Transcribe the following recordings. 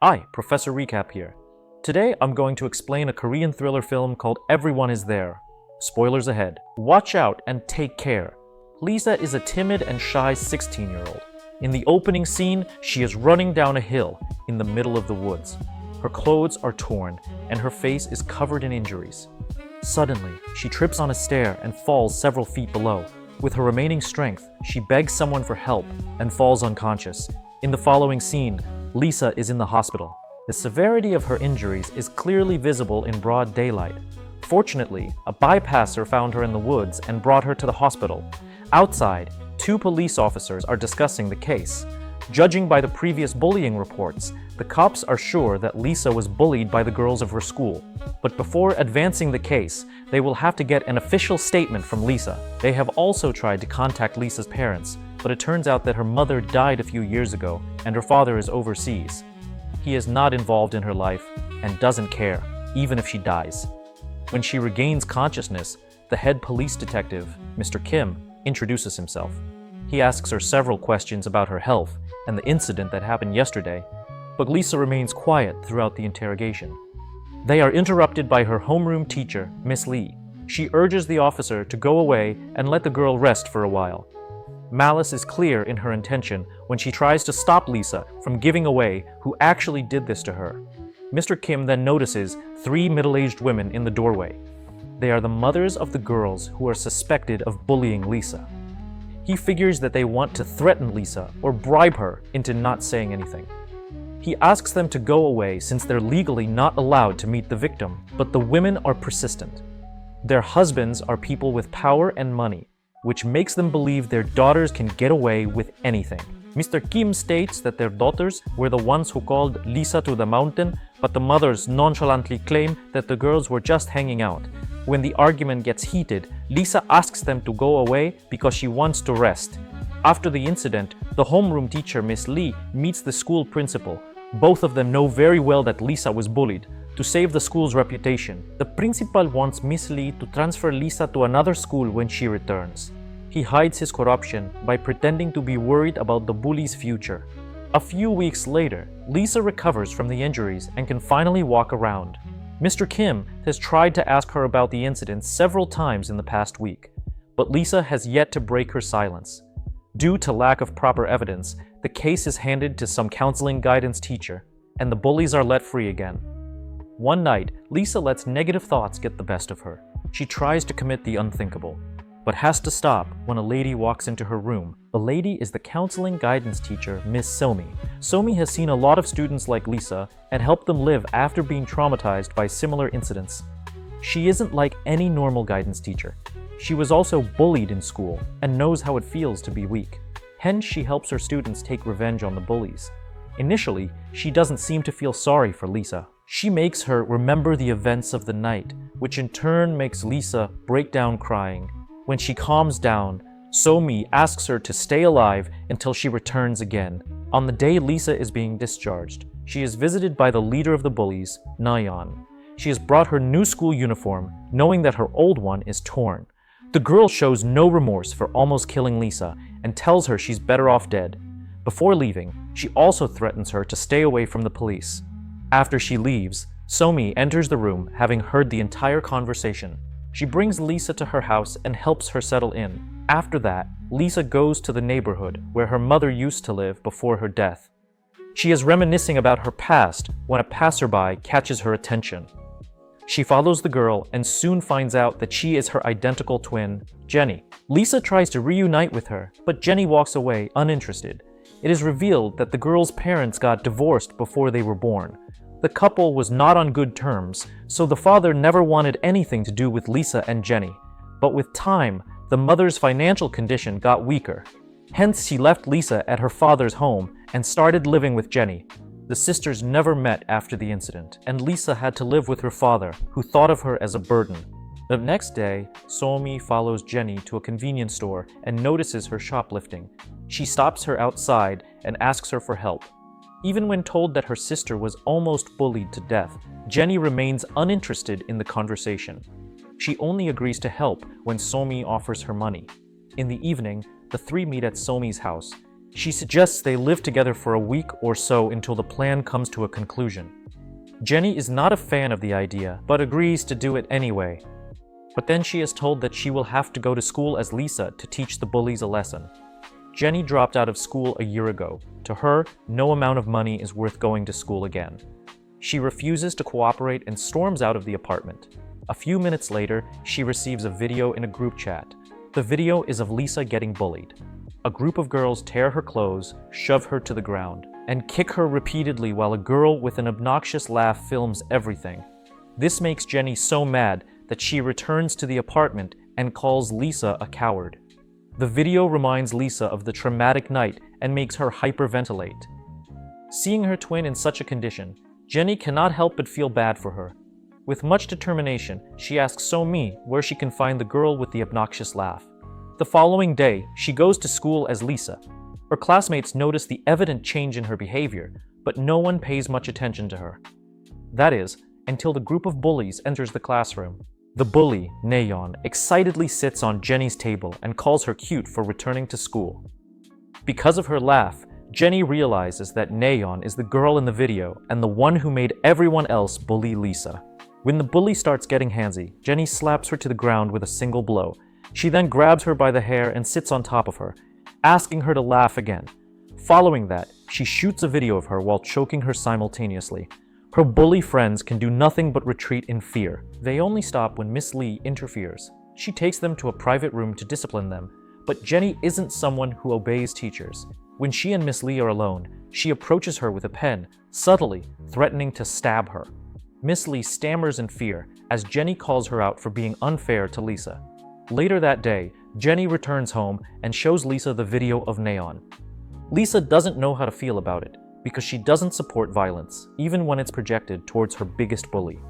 Hi, Professor Recap here. Today I'm going to explain a Korean thriller film called Everyone is There. Spoilers ahead. Watch out and take care. Lisa is a timid and shy 16-year-old. In the opening scene, she is running down a hill in the middle of the woods. Her clothes are torn and her face is covered in injuries. Suddenly, she trips on a stair and falls several feet below. With her remaining strength, she begs someone for help and falls unconscious. In the following scene, Lisa is in the hospital. The severity of her injuries is clearly visible in broad daylight. Fortunately, a bypasser found her in the woods and brought her to the hospital. Outside, two police officers are discussing the case. Judging by the previous bullying reports, the cops are sure that Lisa was bullied by the girls of her school. But before advancing the case, they will have to get an official statement from Lisa. They have also tried to contact Lisa's parents, but it turns out that her mother died a few years ago and her father is overseas. He is not involved in her life and doesn't care, even if she dies. When she regains consciousness, the head police detective, Mr. Kim, introduces himself. He asks her several questions about her health and the incident that happened yesterday, but Lisa remains quiet throughout the interrogation. They are interrupted by her homeroom teacher, Miss Lee. She urges the officer to go away and let the girl rest for a while. Malice is clear in her intention when she tries to stop Lisa from giving away who actually did this to her. Mr. Kim then notices three middle-aged women in the doorway. They are the mothers of the girls who are suspected of bullying Lisa. He figures that they want to threaten Lisa or bribe her into not saying anything. He asks them to go away since they're legally not allowed to meet the victim, but the women are persistent. Their husbands are people with power and money, which makes them believe their daughters can get away with anything. Mr. Kim states that their daughters were the ones who called Lisa to the mountain, but the mothers nonchalantly claim that the girls were just hanging out. When the argument gets heated, Lisa asks them to go away because she wants to rest. After the incident, the homeroom teacher, Miss Lee, meets the school principal. Both of them know very well that Lisa was bullied. To save the school's reputation, the principal wants Miss Lee to transfer Lisa to another school when she returns. He hides his corruption by pretending to be worried about the bully's future. A few weeks later, Lisa recovers from the injuries and can finally walk around. Mr. Kim has tried to ask her about the incident several times in the past week, but Lisa has yet to break her silence. Due to lack of proper evidence, the case is handed to some counseling guidance teacher, and the bullies are let free again. One night, Lisa lets negative thoughts get the best of her. She tries to commit the unthinkable, but has to stop when a lady walks into her room. The lady is the counseling guidance teacher, Miss Somi. Somi has seen a lot of students like Lisa and helped them live after being traumatized by similar incidents. She isn't like any normal guidance teacher. She was also bullied in school and knows how it feels to be weak. Hence, she helps her students take revenge on the bullies. Initially, she doesn't seem to feel sorry for Lisa. She makes her remember the events of the night, which in turn makes Lisa break down crying. When she calms down, Somi asks her to stay alive until she returns again. On the day Lisa is being discharged, she is visited by the leader of the bullies, Nayeon. She has brought her new school uniform, knowing that her old one is torn. The girl shows no remorse for almost killing Lisa and tells her she's better off dead. Before leaving, she also threatens her to stay away from the police. After she leaves, Somi enters the room having heard the entire conversation. She brings Lisa to her house and helps her settle in. After that, Lisa goes to the neighborhood where her mother used to live before her death. She is reminiscing about her past when a passerby catches her attention. She follows the girl and soon finds out that she is her identical twin, Jenny. Lisa tries to reunite with her, but Jenny walks away uninterested. It is revealed that the girl's parents got divorced before they were born. The couple was not on good terms, so the father never wanted anything to do with Lisa and Jenny. But with time, the mother's financial condition got weaker. Hence, she left Lisa at her father's home and started living with Jenny. The sisters never met after the incident, and Lisa had to live with her father, who thought of her as a burden. The next day, Somi follows Jenny to a convenience store and notices her shoplifting. She stops her outside and asks her for help. Even when told that her sister was almost bullied to death, Jenny remains uninterested in the conversation. She only agrees to help when Somi offers her money. In the evening, the three meet at Somi's house. She suggests they live together for a week or so until the plan comes to a conclusion. Jenny is not a fan of the idea, but agrees to do it anyway. But then she is told that she will have to go to school as Lisa to teach the bullies a lesson. Jenny dropped out of school a year ago. To her, no amount of money is worth going to school again. She refuses to cooperate and storms out of the apartment. A few minutes later, she receives a video in a group chat. The video is of Lisa getting bullied. A group of girls tear her clothes, shove her to the ground, and kick her repeatedly while a girl with an obnoxious laugh films everything. This makes Jenny so mad that she returns to the apartment and calls Lisa a coward. The video reminds Lisa of the traumatic night and makes her hyperventilate. Seeing her twin in such a condition, Jenny cannot help but feel bad for her. With much determination, she asks So-mi where she can find the girl with the obnoxious laugh. The following day, she goes to school as Lisa. Her classmates notice the evident change in her behavior, but no one pays much attention to her. That is, until the group of bullies enters the classroom. The bully, Nayeon, excitedly sits on Jenny's table and calls her cute for returning to school. Because of her laugh, Jenny realizes that Nayeon is the girl in the video and the one who made everyone else bully Lisa. When the bully starts getting handsy, Jenny slaps her to the ground with a single blow. She then grabs her by the hair and sits on top of her, asking her to laugh again. Following that, she shoots a video of her while choking her simultaneously. Her bully friends can do nothing but retreat in fear. They only stop when Miss Lee interferes. She takes them to a private room to discipline them, but Jenny isn't someone who obeys teachers. When she and Miss Lee are alone, she approaches her with a pen, subtly threatening to stab her. Miss Lee stammers in fear as Jenny calls her out for being unfair to Lisa. Later that day, Jenny returns home and shows Lisa the video of Nayeon. Lisa doesn't know how to feel about it because she doesn't support violence, even when it's projected towards her biggest bully.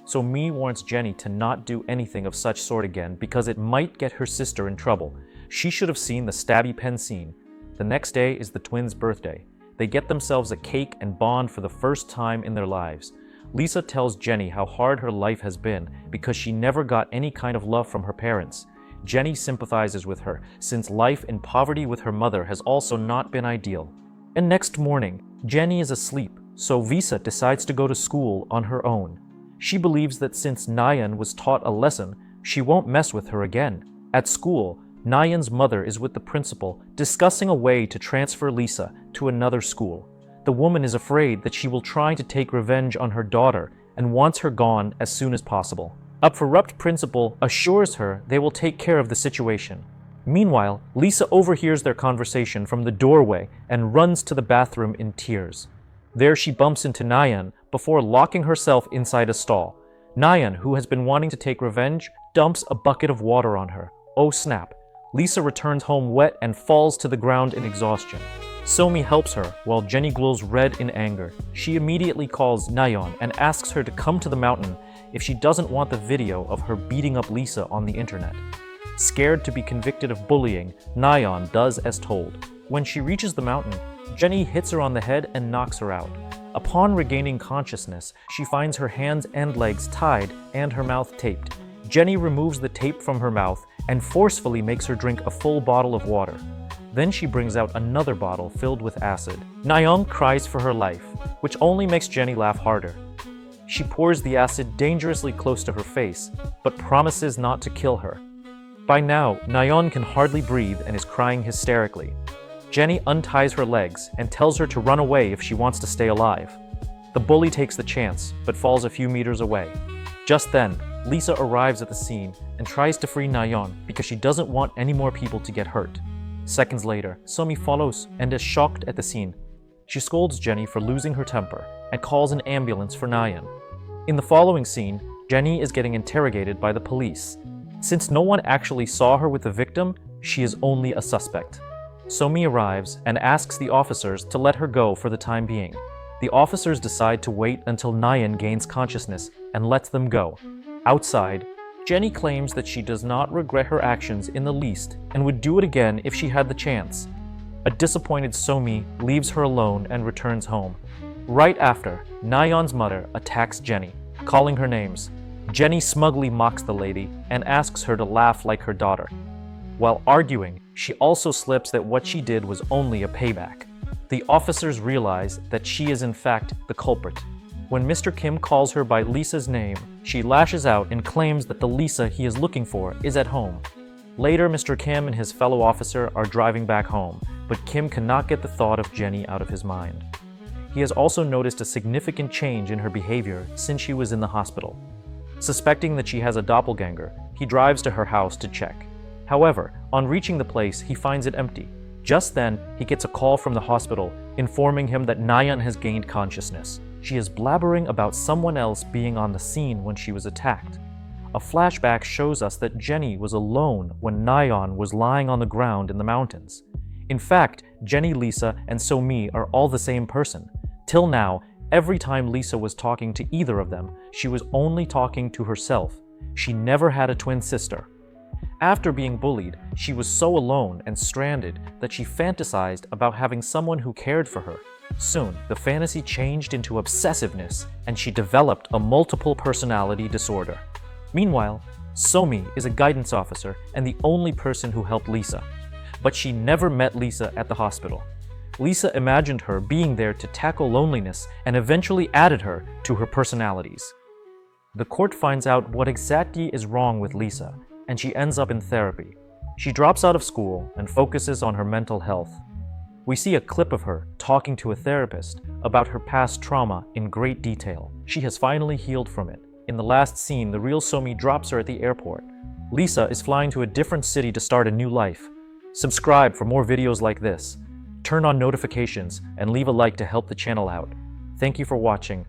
So Mi warns Jenny to not do anything of such sort again because it might get her sister in trouble. She should have seen the stabby pen scene. The next day is the twins' birthday. They get themselves a cake and bond for the first time in their lives. Lisa tells Jenny how hard her life has been because she never got any kind of love from her parents. Jenny sympathizes with her, since life in poverty with her mother has also not been ideal. And next morning, Jenny is asleep, so Visa decides to go to school on her own. She believes that since Nayeon was taught a lesson, she won't mess with her again. At school, Nayeon's mother is with the principal, discussing a way to transfer Lisa to another school. The woman is afraid that she will try to take revenge on her daughter and wants her gone as soon as possible. A corrupt principal assures her they will take care of the situation. Meanwhile, Lisa overhears their conversation from the doorway and runs to the bathroom in tears. There she bumps into Nayeon before locking herself inside a stall. Nayeon, who has been wanting to take revenge, dumps a bucket of water on her. Oh snap. Lisa returns home wet and falls to the ground in exhaustion. So-mi helps her, while Jenny glows red in anger. She immediately calls Nayeon and asks her to come to the mountain if she doesn't want the video of her beating up Lisa on the internet. Scared to be convicted of bullying, Nayeon does as told. When she reaches the mountain, Jenny hits her on the head and knocks her out. Upon regaining consciousness, she finds her hands and legs tied and her mouth taped. Jenny removes the tape from her mouth and forcefully makes her drink a full bottle of water. Then she brings out another bottle filled with acid. Nayeon cries for her life, which only makes Jenny laugh harder. She pours the acid dangerously close to her face, but promises not to kill her. By now, Nayeon can hardly breathe and is crying hysterically. Jenny unties her legs and tells her to run away if she wants to stay alive. The bully takes the chance, but falls a few meters away. Just then, Lisa arrives at the scene and tries to free Nayeon because she doesn't want any more people to get hurt. Seconds later, So-mi follows and is shocked at the scene. She scolds Jenny for losing her temper and calls an ambulance for Nayeon. In the following scene, Jenny is getting interrogated by the police. Since no one actually saw her with the victim, she is only a suspect. So-mi arrives and asks the officers to let her go for the time being. The officers decide to wait until Nayeon gains consciousness and lets them go. Outside, Jenny claims that she does not regret her actions in the least and would do it again if she had the chance. A disappointed So-mi leaves her alone and returns home. Right after, Nayeon's mother attacks Jenny, calling her names. Jenny smugly mocks the lady and asks her to laugh like her daughter. While arguing, she also slips that what she did was only a payback. The officers realize that she is in fact the culprit. When Mr. Kim calls her by Lisa's name, she lashes out and claims that the Lisa he is looking for is at home. Later, Mr. Kim and his fellow officer are driving back home, but Kim cannot get the thought of Jenny out of his mind. He has also noticed a significant change in her behavior since she was in the hospital. Suspecting that she has a doppelganger, he drives to her house to check. However, on reaching the place, he finds it empty. Just then, he gets a call from the hospital informing him that Nayeon has gained consciousness. She is blabbering about someone else being on the scene when she was attacked. A flashback shows us that Jenny was alone when Nayeon was lying on the ground in the mountains. In fact, Jenny, Lisa, and So-mi are all the same person. Till now, every time Lisa was talking to either of them, she was only talking to herself. She never had a twin sister. After being bullied, she was so alone and stranded that she fantasized about having someone who cared for her. Soon, the fantasy changed into obsessiveness, and she developed a multiple personality disorder. Meanwhile, So-mi is a guidance officer and the only person who helped Lisa. But she never met Lisa at the hospital. Lisa imagined her being there to tackle loneliness and eventually added her to her personalities. The court finds out what exactly is wrong with Lisa, and she ends up in therapy. She drops out of school and focuses on her mental health. We see a clip of her talking to a therapist about her past trauma in great detail. She has finally healed from it. In the last scene, the real So-mi drops her at the airport. Lisa is flying to a different city to start a new life. Subscribe for more videos like this. Turn on notifications and leave a like to help the channel out. Thank you for watching.